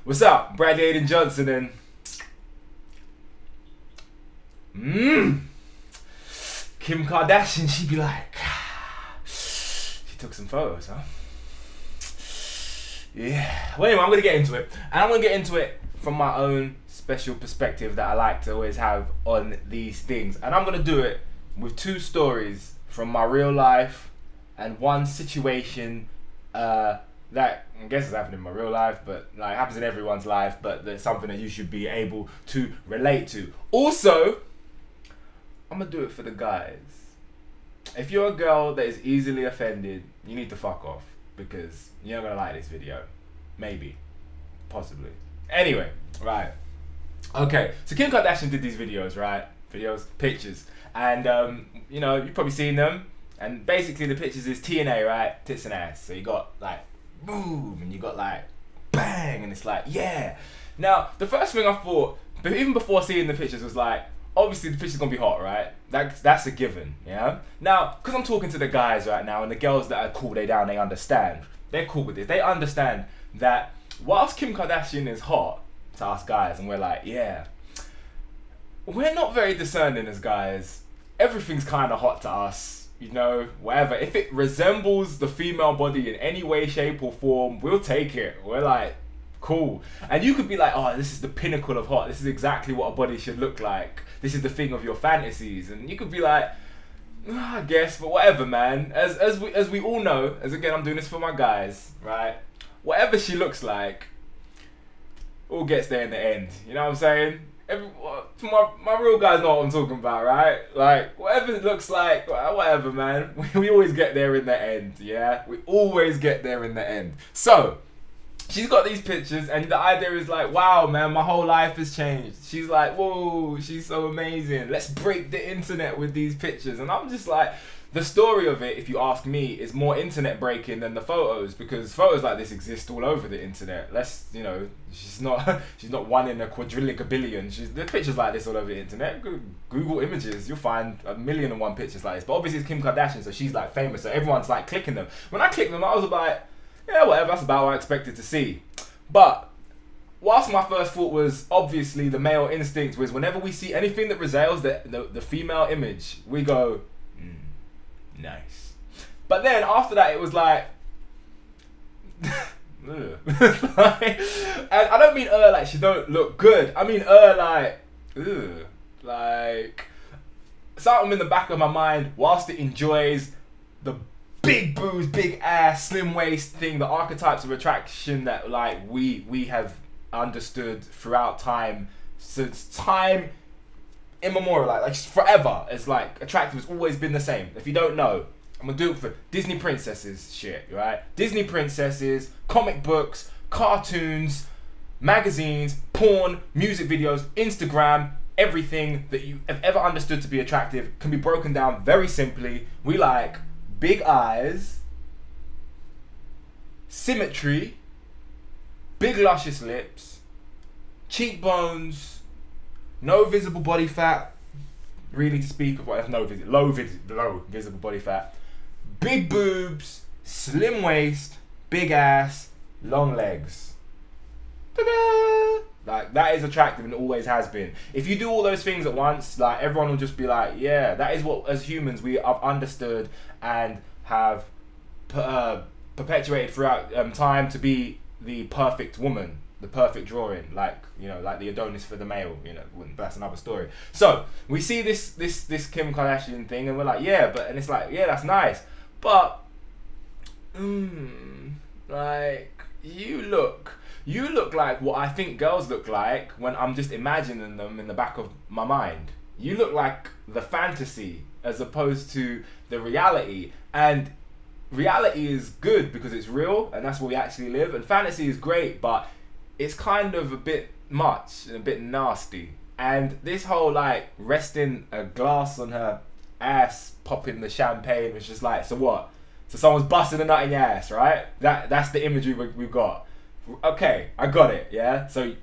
What's up? bradleyaidanjohnson and Kim Kardashian, she'd be like, she took some photos, huh? Yeah. Well, anyway, I'm gonna get into it, and I'm gonna get into it from my own special perspective that I like to always have on these things, and I'm gonna do it with two stories from my real life and one situation that I guess has happened in my real life, but like happens in everyone's life, but there's something that you should be able to relate to. Also, I'm gonna do it for the guys. If you're a girl that is easily offended, you need to fuck off, because you're not gonna like this video. Maybe. Possibly. Anyway, right. Okay, so Kim Kardashian did these videos, right? Pictures. And, you know, you've probably seen them. And basically the pictures is TNA, right? Tits and ass. So you got like, boom, and you got like, bang, and it's like, yeah. Now, the first thing I thought, but even before seeing the pictures, was like, obviously the picture's gonna be hot, right? That's a given, yeah? Now, because I'm talking to the guys right now, and the girls that are cool, they understand. They're cool with this. They understand that whilst Kim Kardashian is hot to us guys, and we're like, yeah, we're not very discerning as guys. Everything's kind of hot to us. You know, whatever. If it resembles the female body in any way, shape or form, we'll take it. We're like, cool. And you could be like, oh, this is the pinnacle of hot. This is exactly what a body should look like. This is the thing of your fantasies. And you could be like, oh, I guess, but whatever, man. As we all know, as again, I'm doing this for my guys, right? Whatever she looks like, all gets there in the end. You know what I'm saying? My real guys know what I'm talking about, right? Like, whatever it looks like, whatever, man. We always get there in the end, yeah? We always get there in the end. So, she's got these pictures, and the idea is like, wow, man, my whole life has changed. She's like, whoa, she's so amazing. Let's break the internet with these pictures. And I'm just like, the story of it, if you ask me, is more internet breaking than the photos, because photos like this exist all over the internet. You know, she's not one in a quadrillion billion. There's pictures like this all over the internet. Google images, you'll find 1,000,001 pictures like this. But obviously it's Kim Kardashian, so she's like famous, so everyone's like clicking them. When I clicked them, I was like, yeah, whatever, that's about what I expected to see. But whilst my first thought was obviously the male instinct was whenever we see anything that resembles the female image, we go, nice. But then after that, it was like, and I don't mean like she don't look good. I mean like, like something in the back of my mind, whilst it enjoys the big boobs, big ass, slim waist thing, the archetypes of attraction that like we have understood throughout time, since time immemorial, like forever. It's like attractive has always been the same. If you don't know, I'm gonna do it for Disney princesses shit, right? Disney princesses, comic books, cartoons, magazines, porn, music videos, Instagram, everything that you have ever understood to be attractive can be broken down very simply. We like big eyes, symmetry, big luscious lips, cheekbones, no visible body fat, really to speak of, whatever, low visible body fat, big boobs, slim waist, big ass, long legs. Ta-da! Like, that is attractive and always has been. If you do all those things at once, like, everyone will just be like, yeah, that is what, as humans, we have understood and have perpetuated throughout time to be the perfect woman. The perfect drawing, like, you know, like the Adonis for the male, you know, that's another story. So we see this Kim Kardashian thing, and we're like, yeah, and it's like, yeah, that's nice, but like you look like what I think girls look like when I'm just imagining them in the back of my mind. You look like the fantasy as opposed to the reality, and reality is good because it's real and that's where we actually live, and fantasy is great, but it's kind of a bit much and a bit nasty. And this whole like resting a glass on her ass, popping the champagne, was just like, so what? So someone's busting a nut in your ass, right? That's the imagery we've got. Okay, I got it, yeah? So,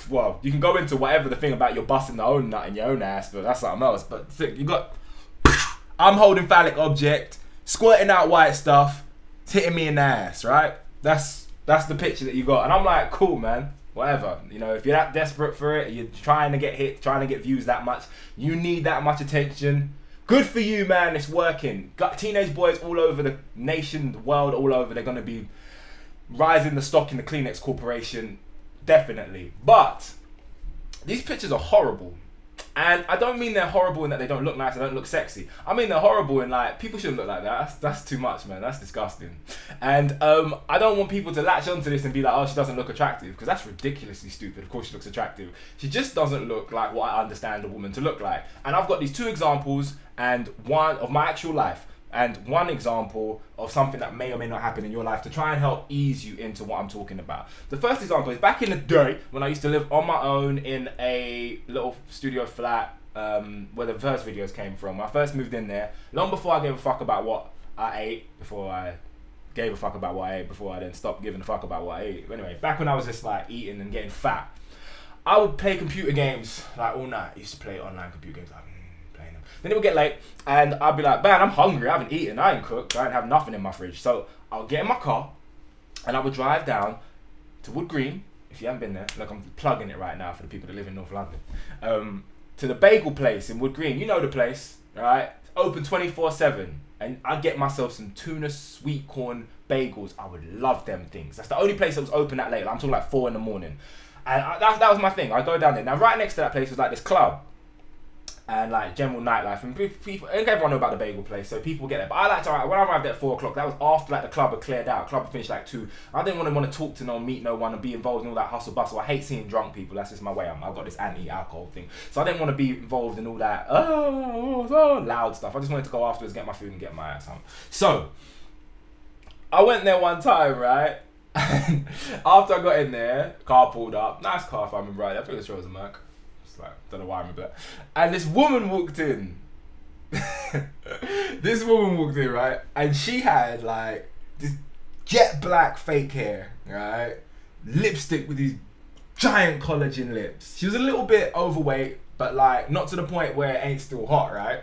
well, you can go into whatever the thing about you're busting the own nut in your own ass, but that's something else. But you got, I'm holding phallic object, squirting out white stuff, it's hitting me in the ass, right? That's the picture that you got. And I'm like, cool, man. whatever. You know, if you're that desperate for it, you're trying to get hit, trying to get views that much, you need that much attention. Good for you, man. It's working. Got teenage boys all over the nation, the world, all over. They're gonna be rising the stock in the Kleenex Corporation, definitely. But these pictures are horrible. And I don't mean they're horrible in that they don't look nice, they don't look sexy. I mean they're horrible in like, people shouldn't look like that. That's too much, man. That's disgusting. And I don't want people to latch onto this and be like, oh, she doesn't look attractive, because that's ridiculously stupid. Of course she looks attractive. She just doesn't look like what I understand a woman to look like. And I've got these 2 examples, and one of my actual life, and one example of something that may or may not happen in your life to try and help ease you into what I'm talking about. The first example is back in the day when I used to live on my own in a little studio flat where the first videos came from. When I first moved in there, long before I gave a fuck about what I ate, before I gave a fuck about what I ate, before I then stopped giving a fuck about what I ate. Anyway, back when I was just like eating and getting fat, I would play computer games like all night. I used to play online computer games like playing them. Then it would get late and I'd be like, man, I'm hungry, I haven't eaten, I ain't cooked, I ain't have nothing in my fridge. So I would get in my car and I would drive down to Wood Green. If you haven't been there, look, I'm plugging it right now for the people that live in North London. To the bagel place in Wood Green. You know the place, right? It's open 24/7. And I'd get myself some tuna sweet corn bagels. I would love them things. That's the only place that was open that late. Like, I'm talking like 4 in the morning. And that was my thing. I'd go down there. Now, right next to that place was like this club. And like general nightlife, and people, and everyone know about the bagel place, so people get there. But I like to, when I arrived at 4 o'clock, that was after like the club had cleared out. Club had finished like 2. I didn't want to talk to no one, meet no one, and be involved in all that hustle bustle. I hate seeing drunk people. That's just my way. I've got this anti-alcohol thing, so I didn't want to be involved in all that loud stuff. I just wanted to go afterwards, get my food, and get my ass home. So I went there one time, right? And after I got in there, car pulled up. Nice car, if I remember right. I think it was a Merc. Like, don't know why I remember that. And this woman walked in. This woman walked in, right? And she had like this jet black fake hair, right? Lipstick with these giant collagen lips. She was a little bit overweight, but like not to the point where it ain't still hot, right?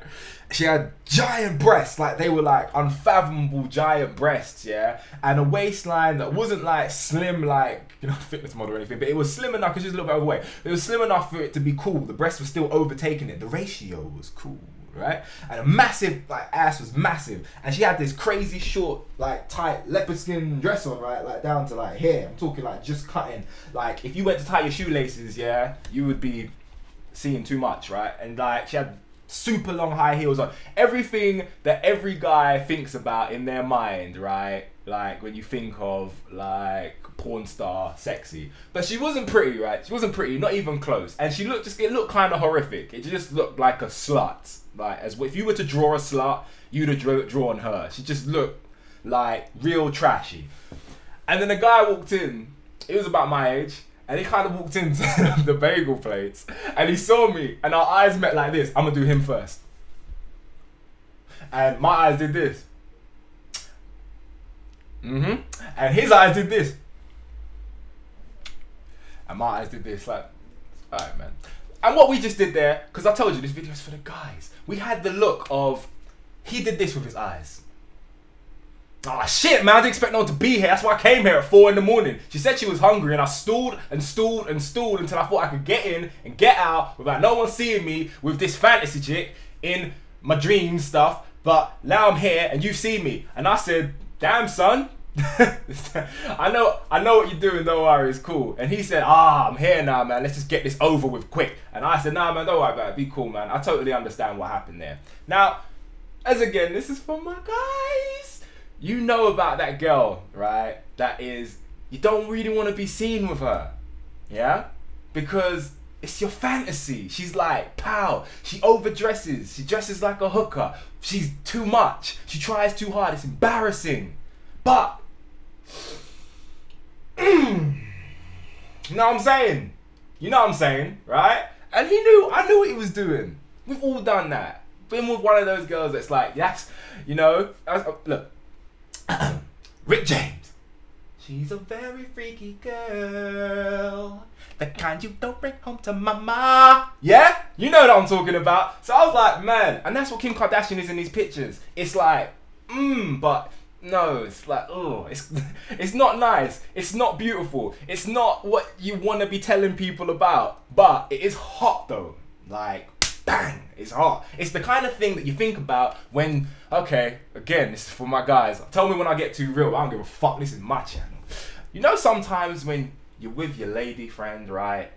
She had giant breasts, like they were like unfathomable giant breasts, yeah? And a waistline that wasn't like slim, like, you know, fitness model or anything, but it was slim enough, because she was a little bit overweight. It was slim enough for it to be cool. The breasts were still overtaking it. The ratio was cool, right? And a massive, like, ass was massive. And she had this crazy short, like, tight leopard skin dress on, right? Like, down to, like, here. I'm talking, like, just cutting. Like, if you went to tie your shoelaces, yeah, you would be seeing too much, right? And, like, she had super long high heels on. Everything that every guy thinks about in their mind, right? Like when you think of like porn star sexy. But she wasn't pretty, right? She wasn't pretty, not even close. And she looked, it looked kind of horrific. It just looked like a slut. Like, as if you were to draw a slut, you'd have drawn her. She just looked like real trashy. And then the guy walked in, he was about my age, and he kind of walked into the bagel place, and he saw me, and our eyes met like this. I'm gonna do him first. And my eyes did this. And his eyes did this. And my eyes did this, like, alright, man. And what we just did there, because I told you this video is for the guys, we had the look of, he did this with his eyes. Oh shit, man, I didn't expect no one to be here. That's why I came here at 4 in the morning. She said she was hungry, and I stalled and stalled and stalled until I thought I could get in and get out without no one seeing me with this fantasy chick in my dream stuff. But now I'm here and you've seen me. And I said, damn, son. I know what you're doing, don't worry, it's cool. And he said, I'm here now, man, let's just get this over with quick. And I said, nah, man, don't worry about it, be cool, man. I totally understand what happened there. Now, as again, this is for my guys. You know about that girl, right? That is, you don't really want to be seen with her, yeah? Because it's your fantasy. She's like, pow, she overdresses. She dresses like a hooker. She's too much. She tries too hard. It's embarrassing. But, you know what I'm saying? You know what I'm saying, right? And he knew, I knew what he was doing. We've all done that. Been with one of those girls that's like, yes, you know, look. Rick James. She's a very freaky girl, the kind you don't bring home to mama. Yeah? You know what I'm talking about. So I was like, man, and that's what Kim Kardashian is in these pictures. It's like, but no, it's like, oh, it's not nice. It's not beautiful. It's not what you want to be telling people about. But it is hot though. Like, bang, it's hot. It's the kind of thing that you think about when, okay, again, this is for my guys. Tell me when I get too real. I don't give a fuck. This is my channel. You know, sometimes when you're with your lady friend, right,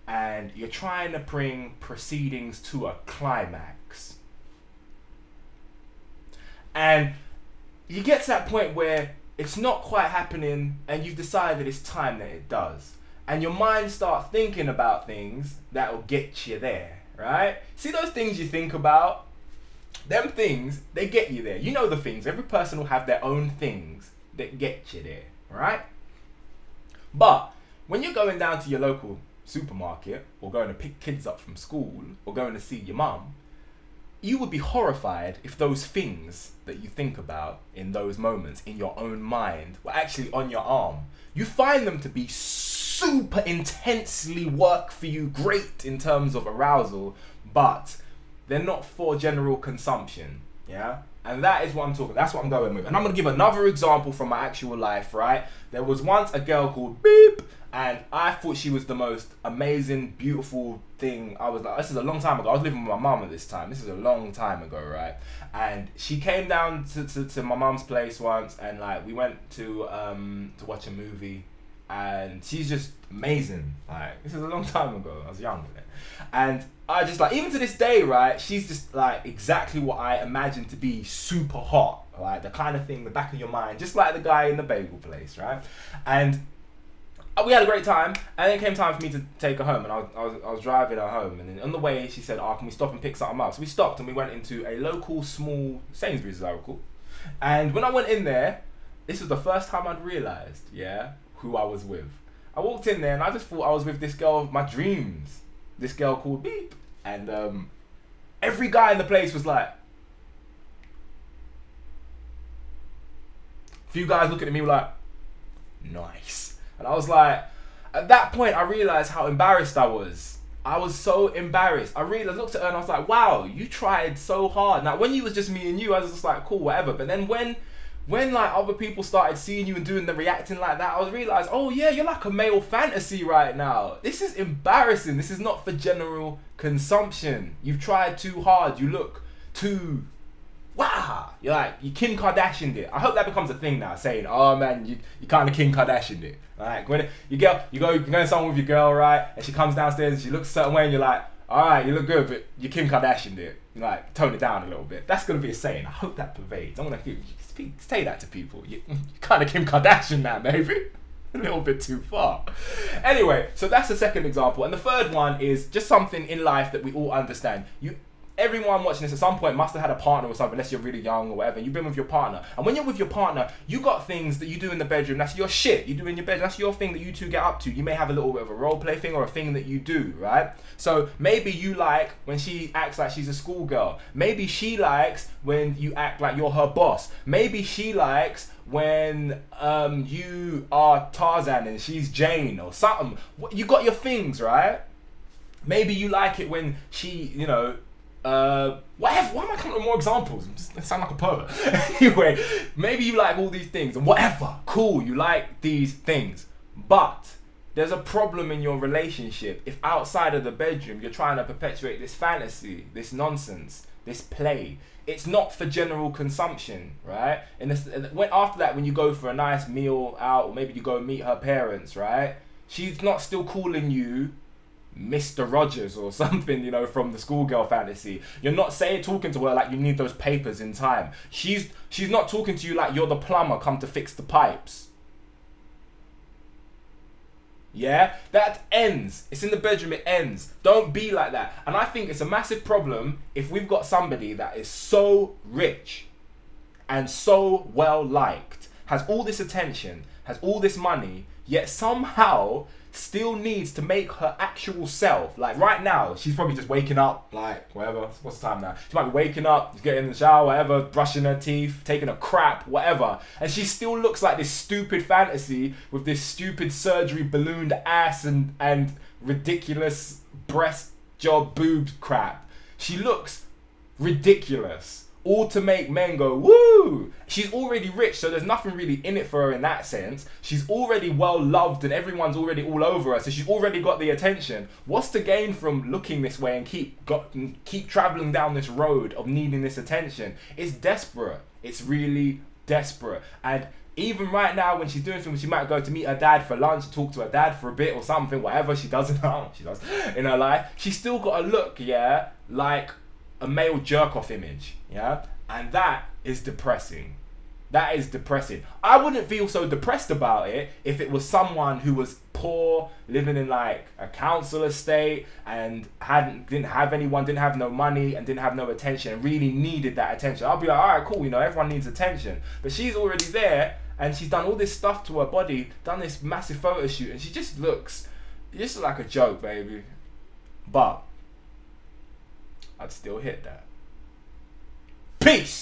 and you're trying to bring proceedings to a climax, and you get to that point where it's not quite happening and you've decided it's time that it does, and your mind starts thinking about things that will get you there, right? See those things you think about? Them things, they get you there. You know the things. Every person will have their own things that get you there, right? But when you're going down to your local supermarket or going to pick kids up from school or going to see your mum, you would be horrified if those things that you think about in those moments in your own mind were actually on your arm. You find them to be super intensely work for you, great in terms of arousal, but they're not for general consumption, yeah? And that is what I'm talking, that's what I'm going with. And I'm gonna give another example from my actual life, right? There was once a girl called Beep, and I thought she was the most amazing, beautiful thing. I was like, this is a long time ago. I was living with my mum at this time. This is a long time ago, right? And she came down to my mum's place once, and like we went to watch a movie, and she's just amazing. Like, this is a long time ago. I was young then. And I just like, even to this day, right, she's just like exactly what I imagined to be super hot. Like the kind of thing in the back of your mind, just like the guy in the bagel place, right? And we had a great time, and then it came time for me to take her home, and I was driving her home, and then on the way she said, oh, can we stop and pick something up? So we stopped and we went into a local small Sainsbury's, as I recall. And when I went in there, this was the first time I'd realised, yeah, who I was with. I walked in there and I just thought I was with this girl of my dreams, this girl called Beep. And every guy in the place was like, a few guys looking at me were like, nice. And I was like, at that point I realised how embarrassed I was. I was so embarrassed. I looked at her and I was like, wow, you tried so hard. Now when you was just me and you, I was just like, cool, whatever. But then when like other people started seeing you and doing the reacting like that, I realised, oh yeah, you're like a male fantasy right now. This is embarrassing. This is not for general consumption. You've tried too hard. You look too, wow. You're like, you Kim Kardashian'd it. I hope that becomes a thing now, saying, oh man, you kind of Kim Kardashian'd it. Like when you're going somewhere with your girl, right, and she comes downstairs and she looks a certain way and you're like, all right, you look good, but you Kim Kardashian'd it. You like, tone it down a little bit. That's gonna be a saying. I hope that pervades. I'm gonna say that to people. You kind of Kim Kardashian now, maybe. A little bit too far. Anyway, so that's the second example. And the third one is just something in life that we all understand. Everyone watching this at some point must have had a partner or something, unless you're really young or whatever. You've been with your partner. And when you're with your partner, you got things that you do in the bedroom. That's your shit. You do in your bedroom. That's your thing that you two get up to. You may have a little bit of a role play thing or a thing that you do, right? So maybe you like when she acts like she's a schoolgirl. Maybe she likes when you act like you're her boss. Maybe she likes when you are Tarzan and she's Jane or something. You got your things, right? Maybe you like it when she, you know, whatever. Why am I coming up with more examples? I sound like a pervert. Anyway, maybe you like all these things and whatever. Cool, you like these things. But there's a problem in your relationship if outside of the bedroom you're trying to perpetuate this fantasy, this nonsense, this play. It's not for general consumption, right? And after that, when you go for a nice meal out, or maybe you go meet her parents, right? She's not still calling you Mr. Rogers or something, you know, from the schoolgirl fantasy. You're not talking to her like you need those papers in time. She's not talking to you like you're the plumber come to fix the pipes. Yeah, that ends. It's in the bedroom, it ends. Don't be like that. And I think it's a massive problem if we've got somebody that is so rich and so well liked, has all this attention, has all this money, yet somehow still needs to make her actual self. Like right now, she's probably just waking up, like whatever, what's the time now? She might be waking up, getting in the shower, whatever, brushing her teeth, taking a crap, whatever. And she still looks like this stupid fantasy with this stupid surgery ballooned ass and ridiculous breast job boob crap. She looks ridiculous. all to make men go, woo! She's already rich, so there's nothing really in it for her in that sense. She's already well loved and everyone's already all over her, so she's already got the attention. What's to gain from looking this way and keep traveling down this road of needing this attention? It's desperate. It's really desperate. And even right now when she's doing things, she might go to meet her dad for lunch, talk to her dad for a bit or something, whatever she does in her life. She's still got to look, yeah, like a male jerk-off image, yeah? And that is depressing. That is depressing. I wouldn't feel so depressed about it if it was someone who was poor, living in like a council estate and didn't have anyone, didn't have no money and didn't have no attention and really needed that attention. I'll be like, all right, cool, you know, everyone needs attention. But she's already there and she's done all this stuff to her body, done this massive photo shoot, and she just looks like a joke, baby. But I'd still hit that. Peace!